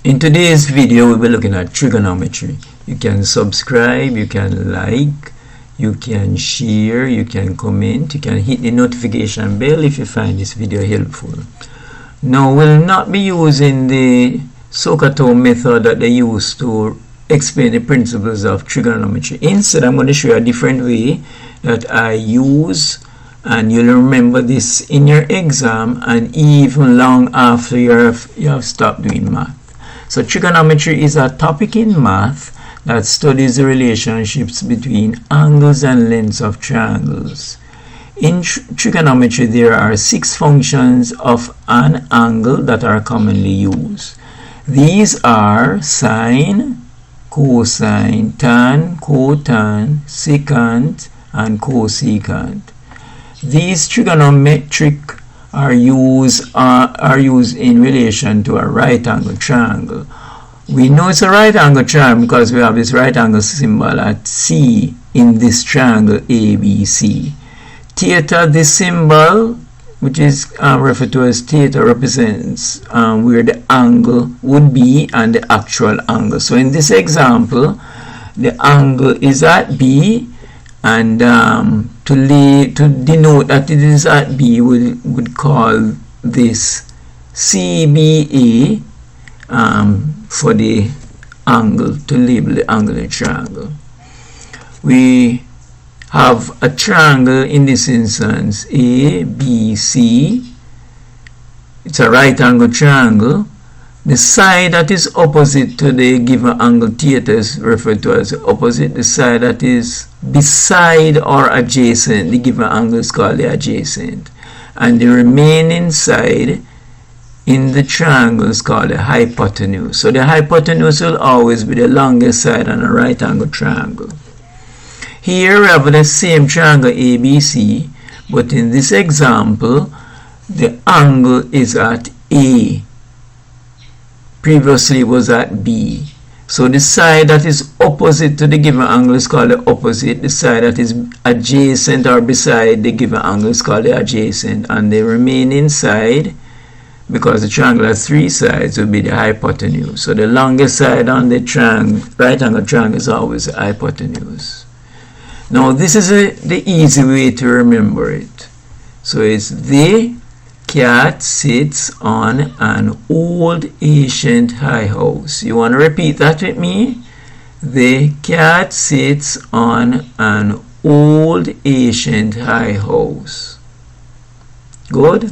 In today's video, we'll be looking at trigonometry. You can subscribe, you can like, you can share, you can comment, you can hit the notification bell if you find this video helpful. Now, we'll not be using the SOHCAHTOA method that they use to explain the principles of trigonometry. Instead, I'm going to show you a different way that I use, and you'll remember this in your exam and even long after you have stopped doing math. So trigonometry is a topic in math that studies the relationships between angles and lengths of triangles. In trigonometry, there are 6 functions of an angle that are commonly used. These are sine, cosine, tan, cotan, secant, and cosecant. These trigonometric are used in relation to a right angle triangle. We know it's a right angle triangle because we have this right angle symbol at C in this triangle ABC. Theta, this symbol, which is referred to as theta, represents where the angle would be and the actual angle. So in this example, the angle is at B, and to denote that it is at B, would call this CBA for the angle, to label the angle of the triangle. We have a triangle in this instance, ABC. It's a right angle triangle. The side that is opposite to the given angle theta is referred to as opposite. The side that is beside or adjacent the given angle is called the adjacent. And the remaining side in the triangle is called the hypotenuse. So the hypotenuse will always be the longest side on a right angle triangle. Here we have the same triangle ABC, but in this example, the angle is at A. Previously was at B. So the side that is opposite to the given angle is called the opposite. The side that is adjacent or beside the given angle is called the adjacent. And the remaining side, because the triangle has 3 sides, will be the hypotenuse. So the longest side on the right angle triangle is always the hypotenuse. Now this is the easy way to remember it. So it's the cat sits on an old ancient high house. You want to repeat that with me? The cat sits on an old ancient high house. Good?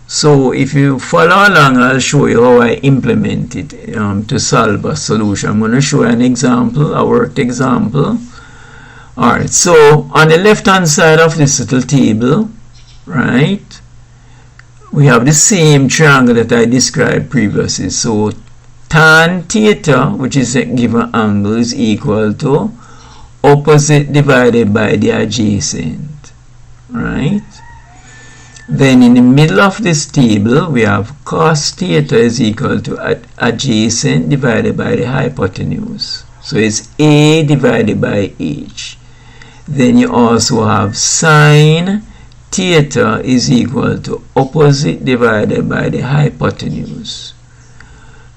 So if you follow along, I'll show you how I implement it to solve a solution. I'm going to show you an example, a worked example. Alright, so on the left hand side of this little table, right, we have the same triangle that I described previously. So tan theta, which is a given angle, is equal to opposite divided by the adjacent, right? Then in the middle of this table, we have cos theta is equal to adjacent divided by the hypotenuse. So it's A divided by H. Then you also have sine theta is equal to opposite divided by the hypotenuse.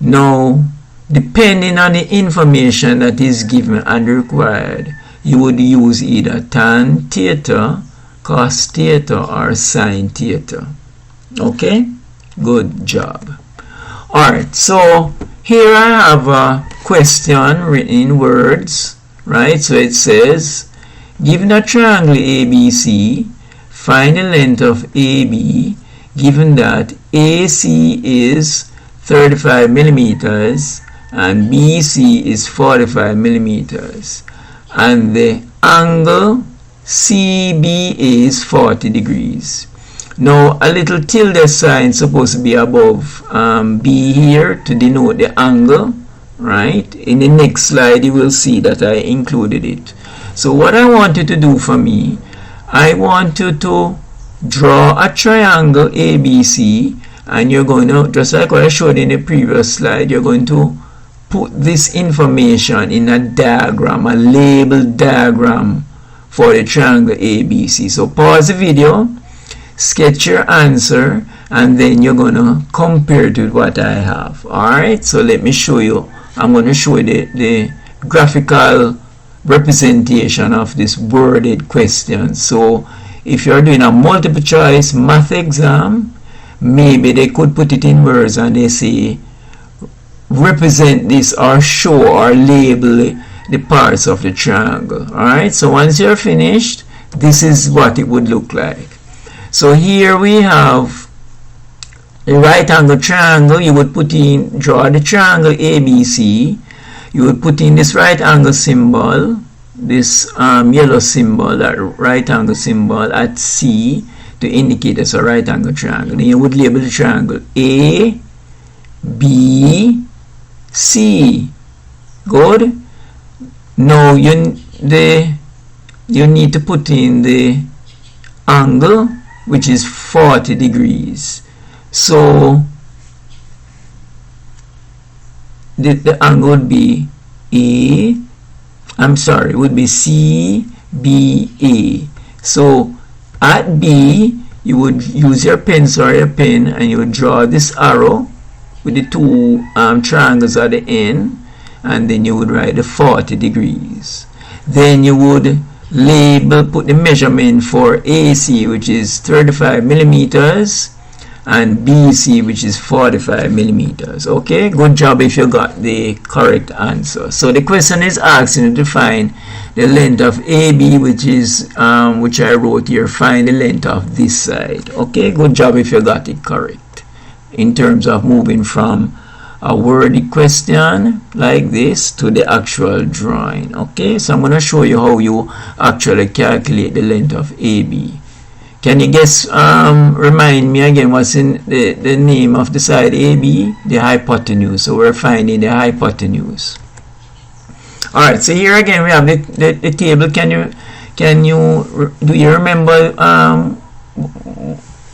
Now, depending on the information that is given and required, you would use either tan theta, cos theta, or sine theta. Okay? Good job. Alright, so here I have a question written in words, right? So it says, given a triangle ABC, find the length of AB, given that AC is 35 millimeters and BC is 45 millimeters, and the angle CBA is 40 degrees. Now a little tilde sign is supposed to be above B here to denote the angle, right? In the next slide you will see that I included it. So what I want you to do for me, I want you to draw a triangle ABC, and you're going to, just like what I showed in the previous slide, you're going to put this information in a diagram, a labeled diagram for the triangle ABC. So pause the video, sketch your answer, and then you're going to compare it with what I have. Alright, so let me show you. I'm going to show you the graphical representation of this worded question. So if you're doing a multiple choice math exam, maybe they could put it in words and they say represent this or show or label the parts of the triangle. Alright, so once you're finished, this is what it would look like. So here we have the right angle triangle. You would draw the triangle ABC. You would put in this right angle symbol, this yellow symbol, that right angle symbol at C to indicate it's a right angle triangle. Then you would label the triangle A, B, C. Good. Now you need to put in the angle, which is 40 degrees. So the angle would be would be CBA. So at B, you would use your pencil or your pen and you would draw this arrow with the two triangles at the end, and then you would write the 40 degrees. Then you would put the measurement for AC, which is 35 millimeters, and BC, which is 45 millimeters. Okay, good job if you got the correct answer. So the question is asking you to find the length of AB, which is which I wrote here. Find the length of this side. Okay, good job if you got it correct in terms of moving from a worded question like this to the actual drawing. Okay, so I'm going to show you how you actually calculate the length of AB. Can you guess, remind me again, what's in the name of the side AB? The hypotenuse. So we're finding the hypotenuse. Alright, so here again we have the table. Do you remember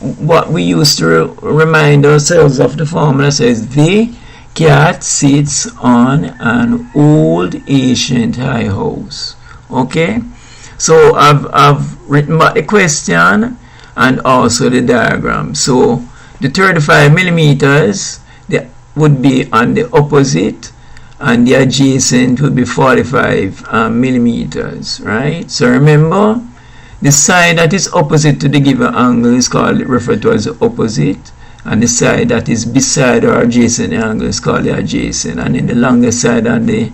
what we used to remind ourselves of? The formula says the cat sits on an old ancient high house. Okay, so I've written about the question and also the diagram. So the 35 millimeters would be on the opposite, and the adjacent would be 45 millimeters, right? So remember, the side that is opposite to the given angle is referred to as the opposite, and the side that is beside or adjacent angle is called the adjacent, and then the longest side on the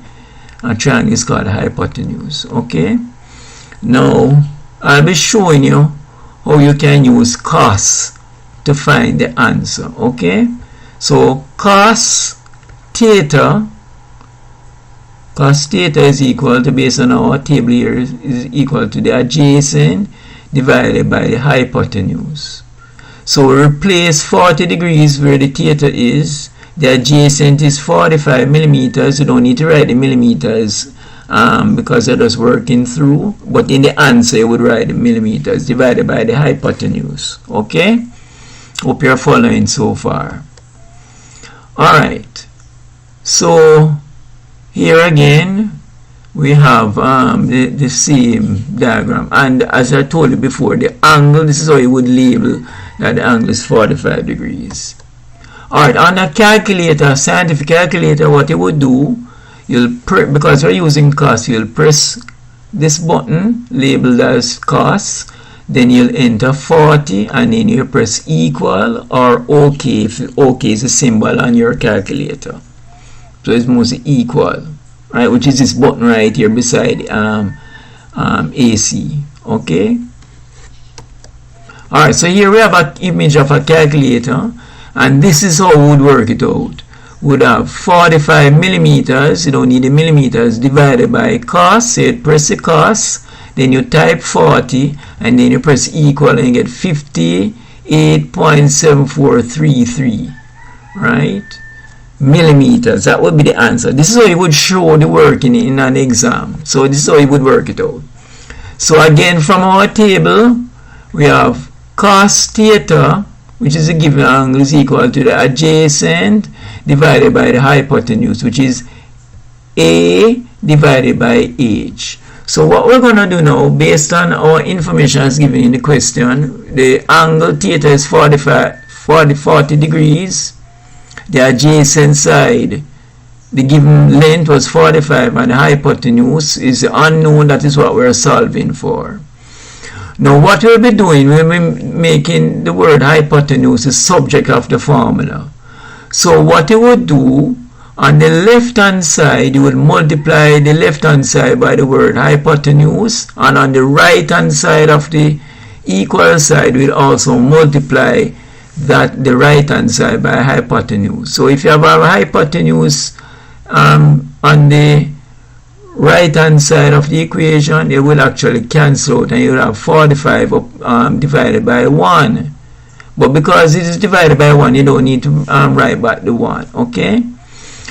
triangle is called the hypotenuse. Okay, now I'll be showing you how you can use cos to find the answer. Okay, so cos theta is equal to, based on our table here, is equal to the adjacent divided by the hypotenuse. So we replace 40 degrees where the theta is. The adjacent is 45 millimeters. You don't need to write the millimeters because they're just working through. But in the answer, you would write the millimeters divided by the hypotenuse. Okay? Hope you're following so far. Alright. So here again, we have the same diagram. And as I told you before, the angle, this is how you would label that the angle is 45 degrees. Alright, on a calculator, scientific calculator, what you would do, because we're using cos, you'll press this button labeled as cos, then you'll enter 40, and then you press equal or OK if OK is a symbol on your calculator. So it's mostly equal, right, which is this button right here beside AC. Okay. Alright, so here we have an image of a calculator, and this is how we would work it out. We would have 45 millimeters, you don't need the millimeters, divided by cos. So you press the cos, then you type 40, and then you press equal, and you get 58.7433, right? Millimeters. That would be the answer. This is how you would show the work in an exam. So this is how you would work it out. So again, from our table, we have cos theta, which is a given angle, is equal to the adjacent divided by the hypotenuse, which is A divided by H. So what we're going to do now, based on our information as given in the question, the angle theta is 40 degrees. The adjacent side, the given length was 45, and the hypotenuse is the unknown. That is what we're solving for. Now what we'll be doing, we'll be making the word hypotenuse the subject of the formula. So what you would do, on the left hand side, you would multiply the left hand side by the word hypotenuse, and on the right hand side of the equal side, we'll also multiply the right hand side by hypotenuse. So if you have a hypotenuse on the right hand side of the equation, it will actually cancel out, and you will have 45 divided by 1. But because it is divided by 1, you don't need to write back the 1. Okay?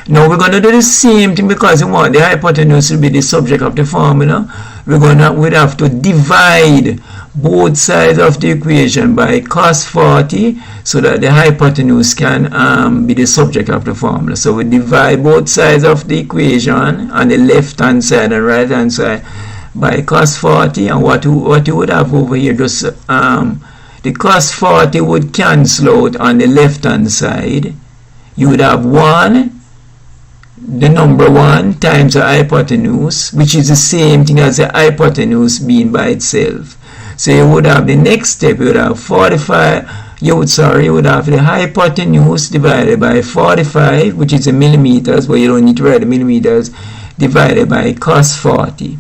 Now we're going to do the same thing, because we want the hypotenuse to be the subject of the formula. We'd have to divide both sides of the equation by cos 40 so that the hypotenuse can be the subject of the formula. So we divide both sides of the equation on the left hand side and right hand side by cos 40, and what you would have over here, just the cos 40 would cancel out on the left hand side. You would have 1, the number 1 times the hypotenuse, which is the same thing as the hypotenuse being by itself. So you would have the next step, you would have 45, you would have the hypotenuse divided by 45, which is in millimeters, but you don't need to write the millimeters, divided by cos 40.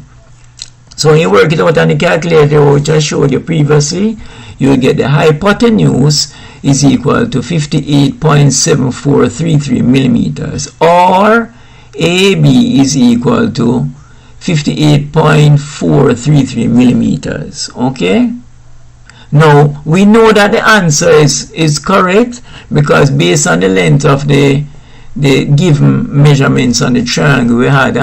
So when you work it out on the calculator, which I showed you previously, you will get the hypotenuse is equal to 58.7433 millimeters, or AB is equal to 58.433 millimeters. Okay? Now we know that the answer is correct, because based on the length of the given measurements on the triangle, we had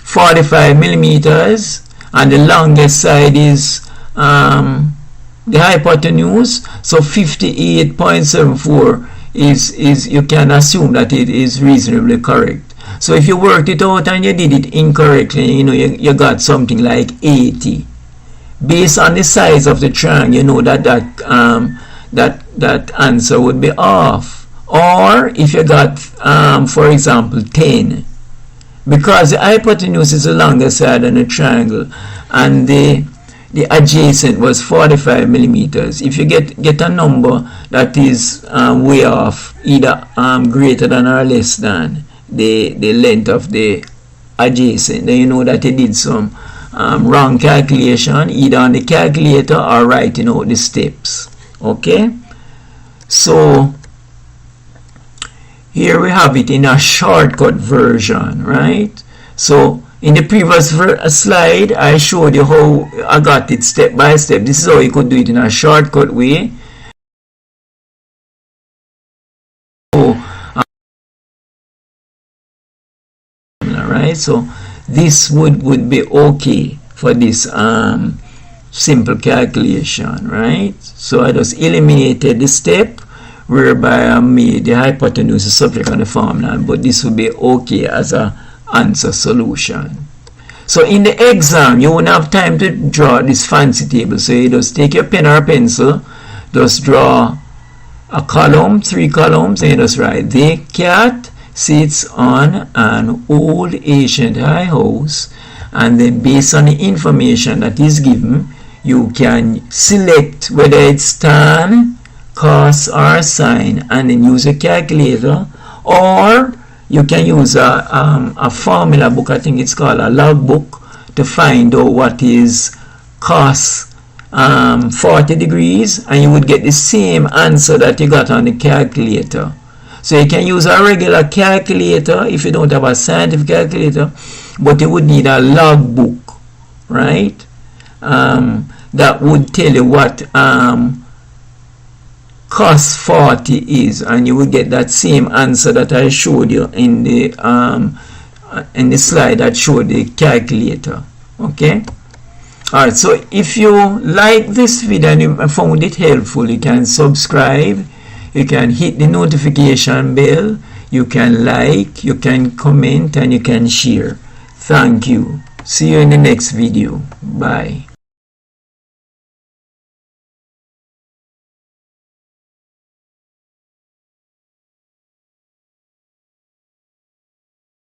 45 millimeters, and the longest side is the hypotenuse. So 58.74 is you can assume that it is reasonably correct. So if you worked it out and you did it incorrectly, you got something like 80. Based on the size of the triangle, you know that answer would be off. Or if you got, for example, 10, because the hypotenuse is the longest side on the triangle, and the adjacent was 45 millimeters. If you get a number that is way off, either greater than or less than the length of the adjacent, then you know that you did some wrong calculation, either on the calculator or writing out the steps. Okay? So here we have it in a shortcut version, right? So in the previous slide, I showed you how I got it step by step. This is how you could do it in a shortcut way. Alright, so this would be okay for this simple calculation, right? So I just eliminated the step whereby I made the hypotenuse the subject of the formula, but this would be okay as a answer solution. So in the exam, you won't have time to draw this fancy table, so you just take your pen or pencil, just draw a column, 3 columns, and you just write, the cat sits on an old ancient high house, and then based on the information that is given, you can select whether it's tan, cos, or sine, and then use a calculator, or you can use a formula book, I think it's called a log book, to find out what is cos 40 degrees, and you would get the same answer that you got on the calculator. So you can use a regular calculator if you don't have a scientific calculator, but you would need a log book, right? That would tell you what cos 40 is, and you will get that same answer that I showed you in the slide that showed the calculator. Okay? Alright, so if you like this video and you found it helpful, you can subscribe, you can hit the notification bell, you can like, you can comment, and you can share. Thank you. See you in the next video. Bye.